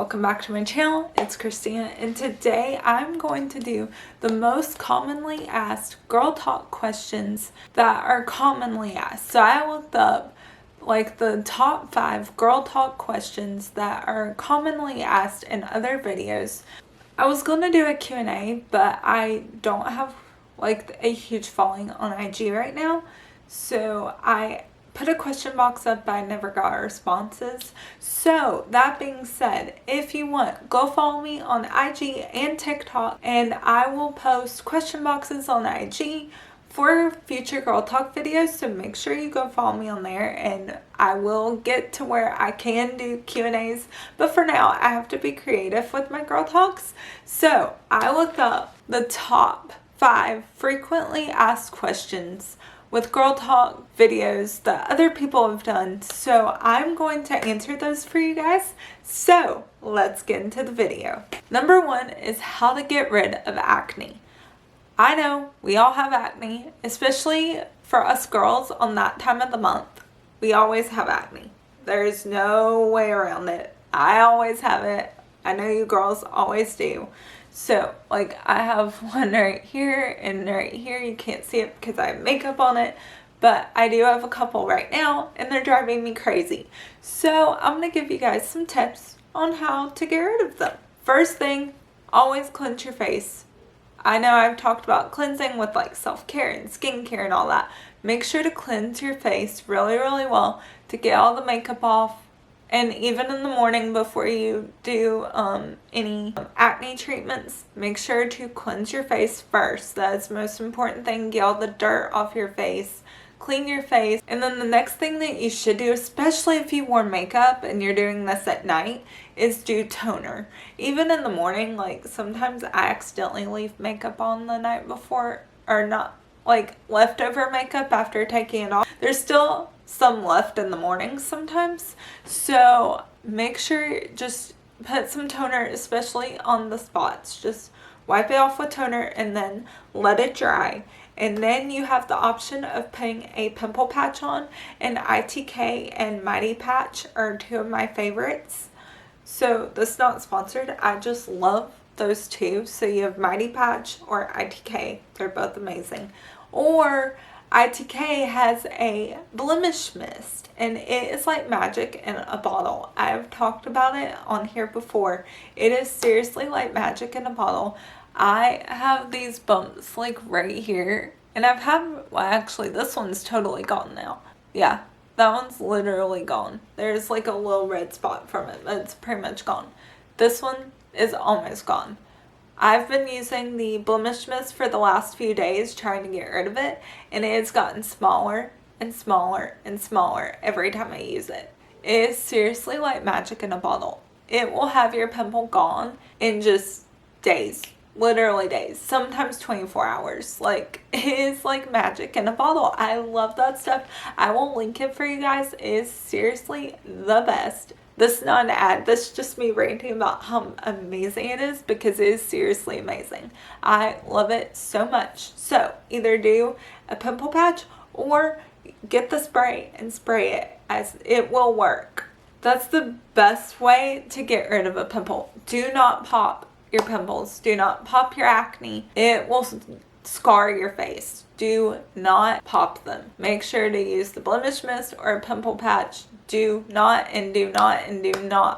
welcome back to my channel. It's Christina, and today I'm going to do the most commonly asked girl talk questions that are commonly asked. So I looked up like the top 5 girl talk questions that are commonly asked in other videos. I was going to do a Q&A, but I don't have like a huge following on IG right now, so I put a question box up, but I never got responses. So that being said, if you want, go follow me on IG and TikTok, and I will post question boxes on IG for future girl talk videos. So make sure you go follow me on there, and I will get to where I can do Q&As. But for now, I have to be creative with my girl talks. So I looked up the top 5 frequently asked questions with girl talk videos that other people have done. So I'm going to answer those for you guys. So let's get into the video. Number 1 is how to get rid of acne. I know we all have acne, especially for us girls on that time of the month. We always have acne. There's no way around it. I always have it. I know you girls always do. So, like, I have one right here and right here. You can't see it because I have makeup on it, but I do have a couple right now, and they're driving me crazy. So, I'm going to give you guys some tips on how to get rid of them. First thing, always cleanse your face. I know I've talked about cleansing with, like, self-care and skincare and all that. Make sure to cleanse your face really, really well to get all the makeup off. And even in the morning before you do any acne treatments, make sure to cleanse your face first. That's the most important thing. Get all the dirt off your face. Clean your face. And then the next thing that you should do, especially if you wore makeup and you're doing this at night, is do toner. Even in the morning, like sometimes I accidentally leave makeup on the night before, or not, like leftover makeup after taking it off. There's still some left in the morning sometimes, so make sure just put some toner, especially on the spots. Just wipe it off with toner and then let it dry, and then you have the option of putting a pimple patch on. And ITK and Mighty Patch are 2 of my favorites. So this is not sponsored, I just love those 2. So you have Mighty Patch or ITK, they're both amazing. Or ITK has a blemish mist, and it is like magic in a bottle. I've talked about it on here before. It is seriously like magic in a bottle. I have these bumps like right here, and I've had, well, actually this one's totally gone now. Yeah, that one's literally gone. There's like a little red spot from it, but it's pretty much gone. This one is almost gone. I've been using the blemish mist for the last few days trying to get rid of it, and it has gotten smaller and smaller and smaller every time I use it. It is seriously like magic in a bottle. It will have your pimple gone in just days, literally days, sometimes 24 hours. Like, it is like magic in a bottle. I love that stuff. I will link it for you guys. It is seriously the best. This is not an ad, this is just me ranting about how amazing it is, because it is seriously amazing. I love it so much. So either do a pimple patch or get the spray and spray it, as it will work. That's the best way to get rid of a pimple. Do not pop your pimples. Do not pop your acne. It will scar your face. Do not pop them. Make sure to use the blemish mist or a pimple patch. Do not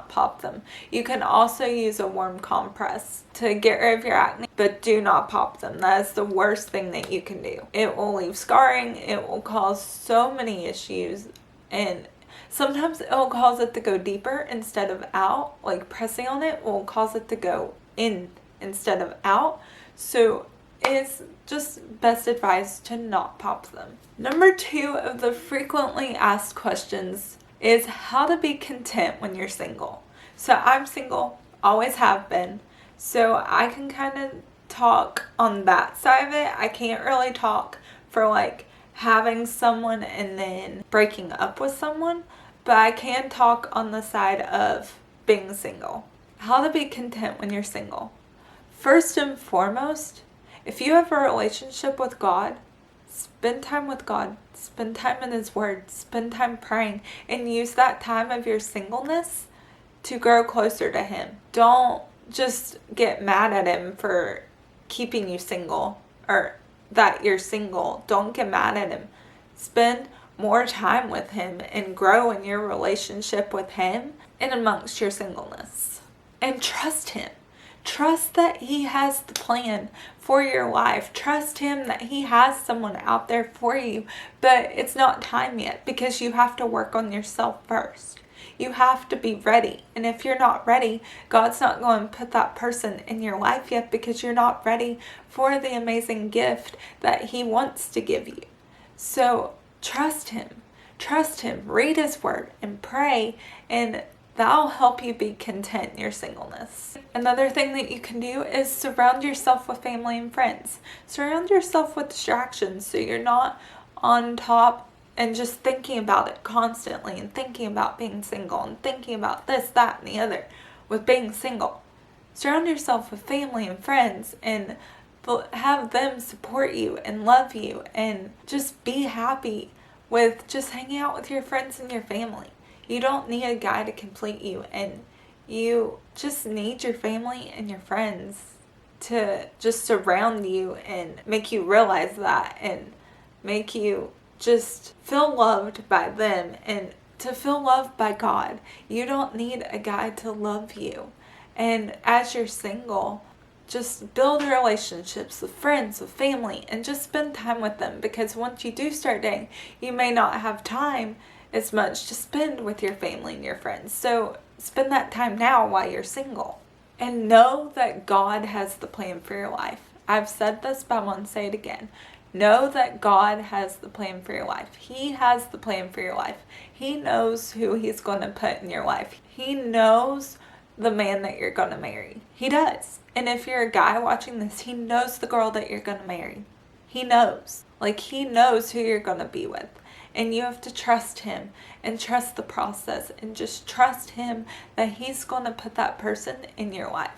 pop them. You can also use a warm compress to get rid of your acne, but do not pop them. That is the worst thing that you can do. It will leave scarring. It will cause so many issues, and sometimes it will cause it to go deeper instead of out. Like pressing on it will cause it to go in instead of out. So it's just best advice to not pop them. Number 2 of the frequently asked questions is how to be content when you're single. So I'm single, always have been, so I can kind of talk on that side of it. I can't really talk for like having someone and then breaking up with someone, but I can talk on the side of being single. How to be content when you're single. First and foremost, if you have a relationship with God, spend time with God. Spend time in His Word. Spend time praying. And use that time of your singleness to grow closer to Him. Don't just get mad at Him for keeping you single or that you're single. Don't get mad at Him. Spend more time with Him and grow in your relationship with Him and amongst your singleness. And trust Him. Trust that He has the plan for your life. Trust Him that He has someone out there for you. But it's not time yet because you have to work on yourself first. You have to be ready. And if you're not ready, God's not going to put that person in your life yet because you're not ready for the amazing gift that He wants to give you. So trust Him. Trust Him. Read His Word and pray, and that'll help you be content in your singleness. Another thing that you can do is surround yourself with family and friends. Surround yourself with distractions so you're not on top and just thinking about it constantly and thinking about being single and thinking about this, that, and the other with being single. Surround yourself with family and friends and have them support you and love you and just be happy with just hanging out with your friends and your family. You don't need a guy to complete you, and you just need your family and your friends to just surround you and make you realize that and make you just feel loved by them and to feel loved by God. You don't need a guy to love you. And as you're single, just build relationships with friends, with family, and just spend time with them, because once you do start dating, you may not have time as much to spend with your family and your friends. So spend that time now while you're single. And know that God has the plan for your life. I've said this, but I want to say it again. Know that God has the plan for your life. He has the plan for your life. He knows who He's going to put in your life. He knows the man that you're going to marry. He does. And if you're a guy watching this, He knows the girl that you're going to marry. He knows. He knows who you're going to be with. And you have to trust Him and trust the process and just trust Him that He's going to put that person in your life.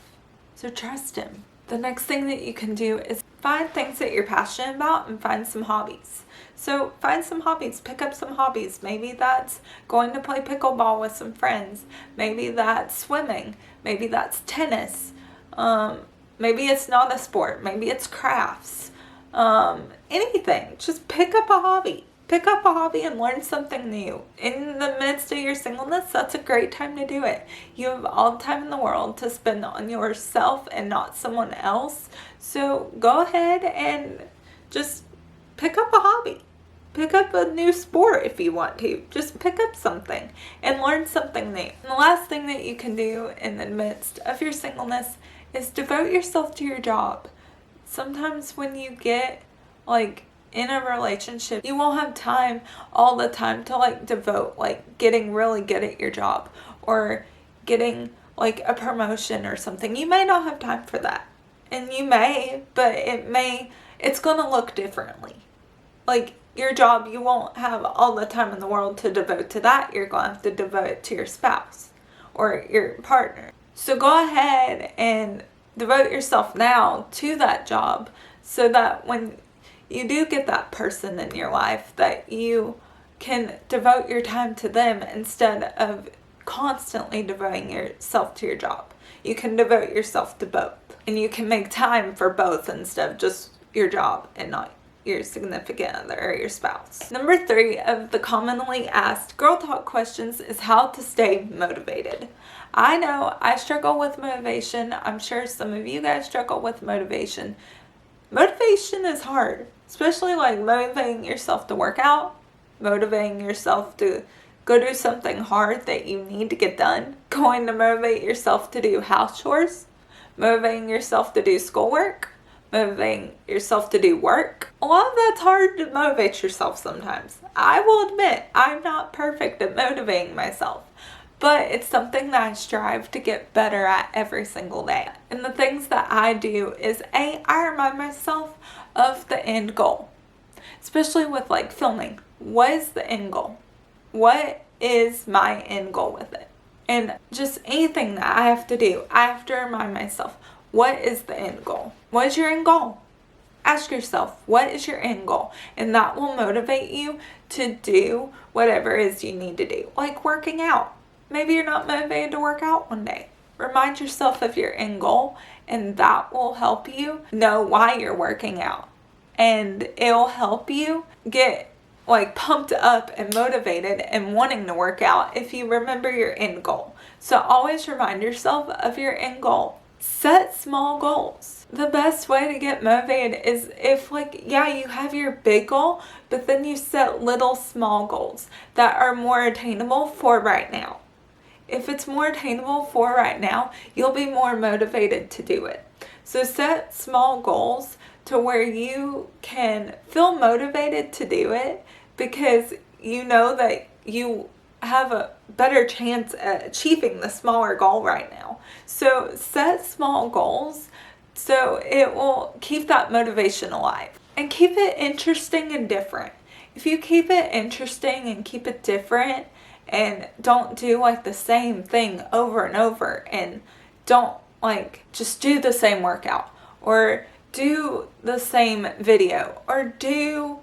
So trust Him. The next thing that you can do is find things that you're passionate about and find some hobbies. So find some hobbies, pick up some hobbies. Maybe that's going to play pickleball with some friends. Maybe that's swimming. Maybe that's tennis. Maybe it's not a sport. Maybe it's crafts. Anything. Just pick up a hobby. Pick up a hobby and learn something new. In the midst of your singleness, that's a great time to do it. You have all the time in the world to spend on yourself and not someone else. So go ahead and just pick up a hobby. Pick up a new sport if you want to. Just pick up something and learn something new. And the last thing that you can do in the midst of your singleness is devote yourself to your job. Sometimes when you get in a relationship, you won't have time all the time to devote getting really good at your job or getting a promotion or something. You may not have time for that. And you may, but it's going to look differently. Your job, you won't have all the time in the world to devote to that. You're going to have to devote it to your spouse or your partner. So go ahead and devote yourself now to that job so that when you do get that person in your life, that you can devote your time to them instead of constantly devoting yourself to your job. You can devote yourself to both. And you can make time for both instead of just your job and not your significant other or your spouse. Number 3 of the commonly asked girl talk questions is how to stay motivated. I know I struggle with motivation. I'm sure some of you guys struggle with motivation. Motivation is hard, especially motivating yourself to work out, motivating yourself to go do something hard that you need to get done, going to motivate yourself to do house chores, motivating yourself to do schoolwork, motivating yourself to do work. A lot of that's hard to motivate yourself sometimes. I will admit, I'm not perfect at motivating myself, but it's something that I strive to get better at every single day. And the things that I do is I remind myself of the end goal, especially with filming. What is the end goal? What is my end goal with it? And just anything that I have to do, I have to remind myself, what is the end goal? What is your end goal? Ask yourself, what is your end goal? And that will motivate you to do whatever it is you need to do. Like working out. maybe you're not motivated to work out one day. Remind yourself of your end goal, and that will help you know why you're working out. And it'll help you get pumped up and motivated and wanting to work out if you remember your end goal. So always remind yourself of your end goal. Set small goals. The best way to get motivated is if you have your big goal, but then you set little small goals that are more attainable for right now. If it's more attainable for right now, you'll be more motivated to do it. So set small goals to where you can feel motivated to do it, because you know that you have a better chance at achieving the smaller goal right now. So set small goals so it will keep that motivation alive. And keep it interesting and different. If you keep it interesting and keep it different, and don't do the same thing over and over, and don't just do the same workout, or do the same video, or do,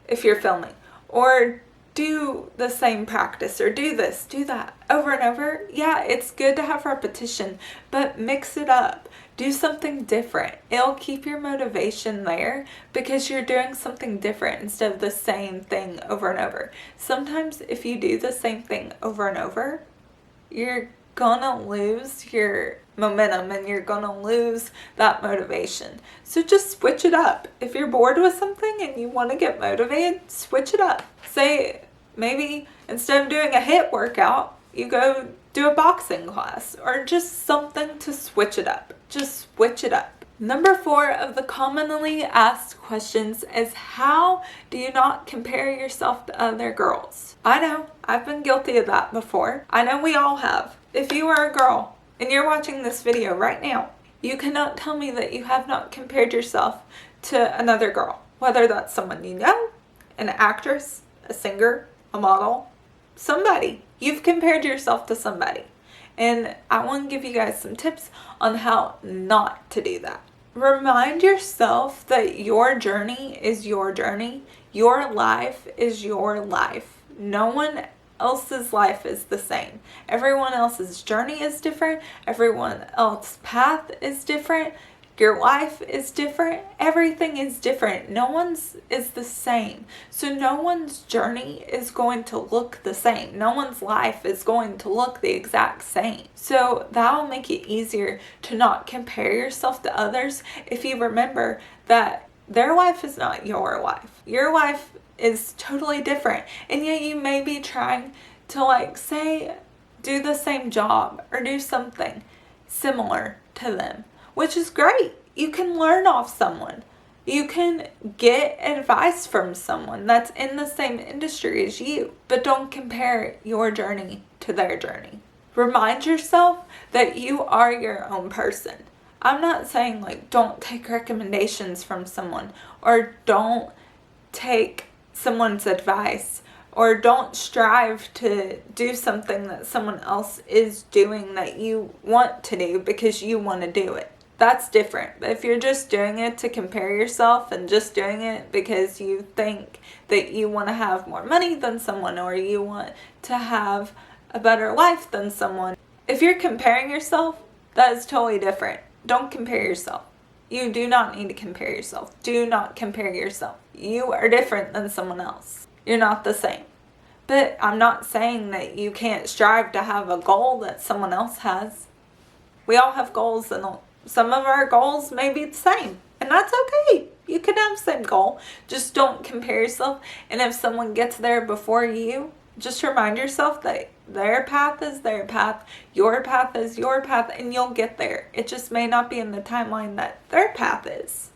if you're filming, or do the same practice, or do this, do that over and over. Yeah, it's good to have repetition, but mix it up. Do something different. It'll keep your motivation there because you're doing something different instead of the same thing over and over. Sometimes if you do the same thing over and over, you're gonna lose your momentum and you're gonna lose that motivation. So just switch it up. If you're bored with something and you want to get motivated, switch it up. Say maybe instead of doing a HIIT workout, you go do a boxing class, or just something to switch it up. Just switch it up. Number 4 of the commonly asked questions is, how do you not compare yourself to other girls? I know, I've been guilty of that before. I know we all have. If you are a girl and you're watching this video right now, you cannot tell me that you have not compared yourself to another girl. Whether that's someone you know, an actress, a singer, a model, somebody. You've compared yourself to somebody. And I want to give you guys some tips on how not to do that. Remind yourself that your journey is your journey. Your life is your life. No one else's life is the same. Everyone else's journey is different. Everyone else's path is different. Your life is different. Everything is different. No one's is the same. So no one's journey is going to look the same. No one's life is going to look the exact same. So that'll make it easier to not compare yourself to others if you remember that their life is not your life. Your life is totally different. And yet you may be trying to say, do the same job or do something similar to them, which is great. You can learn off someone. You can get advice from someone that's in the same industry as you, but don't compare your journey to their journey. Remind yourself that you are your own person. I'm not saying don't take recommendations from someone, or don't take someone's advice, or don't strive to do something that someone else is doing that you want to do because you want to do it. That's different. But if you're just doing it to compare yourself and just doing it because you think that you want to have more money than someone, or you want to have a better life than someone, if you're comparing yourself, that is totally different. Don't compare yourself. You do not need to compare yourself. Do not compare yourself. You are different than someone else. You're not the same. But I'm not saying that you can't strive to have a goal that someone else has. We all have goals, and some of our goals may be the same. And that's okay. You can have the same goal. Just don't compare yourself. And if someone gets there before you, just remind yourself that their path is their path, your path is your path, and you'll get there. It just may not be in the timeline that their path is.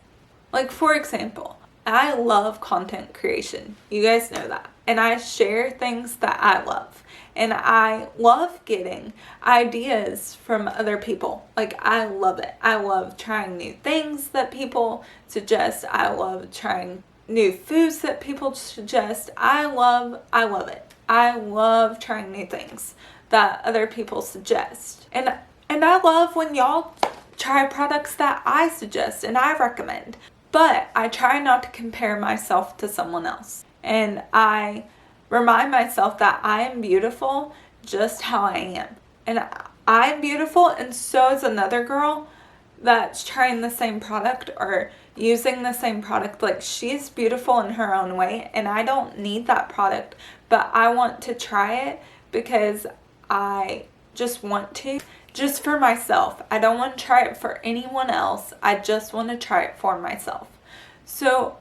For example, I love content creation. You guys know that. And I share things that I love. And I love getting ideas from other people. I love it. I love trying new things that people suggest. I love trying new foods that people suggest. I love it. I love trying new things that other people suggest. And I love when y'all try products that I suggest and I recommend. But I try not to compare myself to someone else. And I remind myself that I am beautiful just how I am. And I'm beautiful, and so is another girl that's trying the same product or using the same product. Like, she's beautiful in her own way, and I don't need that product, but I want to try it because I just want to, just for myself. I don't want to try it for anyone else. I just want to try it for myself. So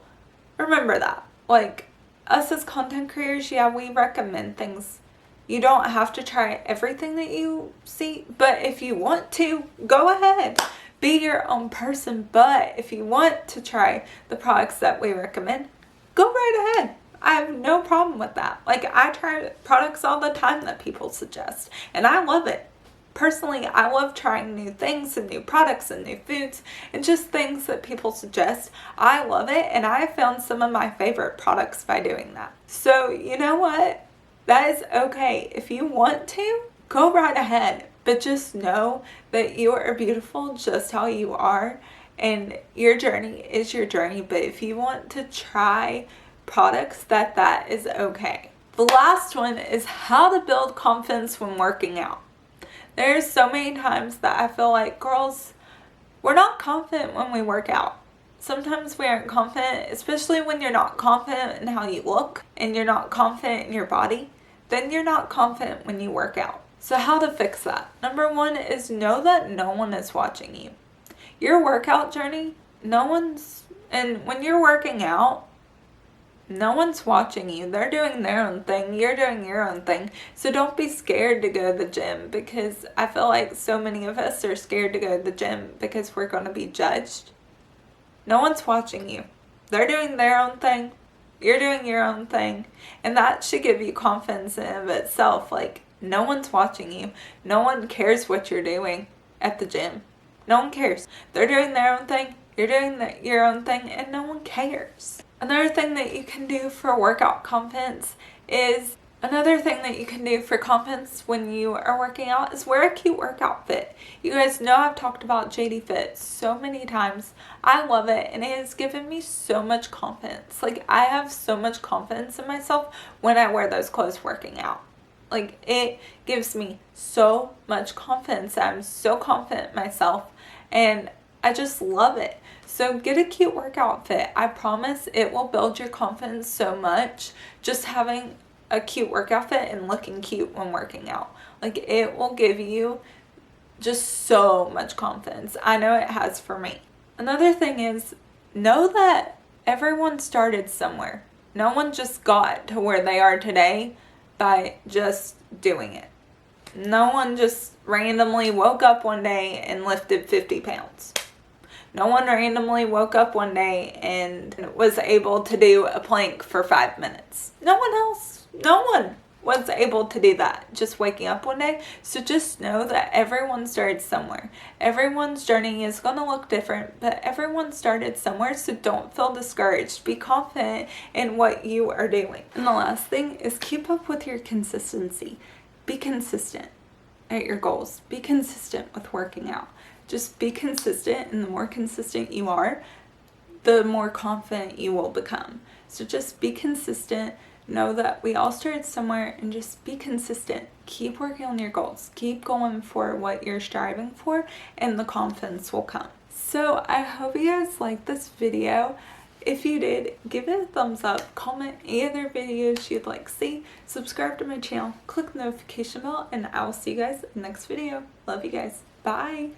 remember that. Like, us as content creators, yeah, we recommend things. You don't have to try everything that you see, but if you want to, go ahead. Be your own person, but if you want to try the products that we recommend, go right ahead. I have no problem with that. Like, I try products all the time that people suggest, and I love it. Personally, I love trying new things and new products and new foods and just things that people suggest. I love it, and I found some of my favorite products by doing that. So, you know what? That is okay. If you want to, go right ahead. But just know that you are beautiful just how you are, and your journey is your journey. But if you want to try products, that is okay. The last one is how to build confidence when working out. There's so many times that I feel like, girls, we're not confident when we work out. Sometimes we aren't confident, especially when you're not confident in how you look and you're not confident in your body. Then you're not confident when you work out. So how to fix that? Number one is know that no one is watching you. Your workout journey, and when you're working out, no one's watching you. They're doing their own thing. You're doing your own thing. So don't be scared to go to the gym, because I feel like so many of us are scared to go to the gym because we're going to be judged. No one's watching you. They're doing their own thing. You're doing your own thing. And that should give you confidence in of itself. Like, no one's watching you. No one cares what you're doing at the gym. No one cares. They're doing their own thing. You're doing your own thing, and no one cares. Another thing that you can do for workout confidence is, when you are working out is wear a cute workout fit. You guys know I've talked about JD Fit so many times. I love it, and it has given me so much confidence. Like, I have so much confidence in myself when I wear those clothes working out. Like, it gives me so much confidence. I'm so confident in myself, and I just love it. So get a cute workout fit. I promise it will build your confidence so much, just having a cute workout fit and looking cute when working out. Like, it will give you just so much confidence. I know it has for me. Another thing is, know that everyone started somewhere. No one just got to where they are today by just doing it. No one just randomly woke up one day and lifted 50 pounds. No one randomly woke up one day and was able to do a plank for 5 minutes. No one was able to do that just waking up one day. So just know that everyone started somewhere. Everyone's journey is going to look different, but everyone started somewhere, so don't feel discouraged. Be confident in what you are doing. And the last thing is keep up with your consistency. Be consistent at your goals. Be consistent with working out. Just be consistent, and the more consistent you are, the more confident you will become. So just be consistent. Know that we all started somewhere, and just be consistent. Keep working on your goals. Keep going for what you're striving for, and the confidence will come. So I hope you guys liked this video. If you did, give it a thumbs up, comment any other videos you'd like to see, subscribe to my channel, click the notification bell, and I will see you guys in the next video. Love you guys. Bye.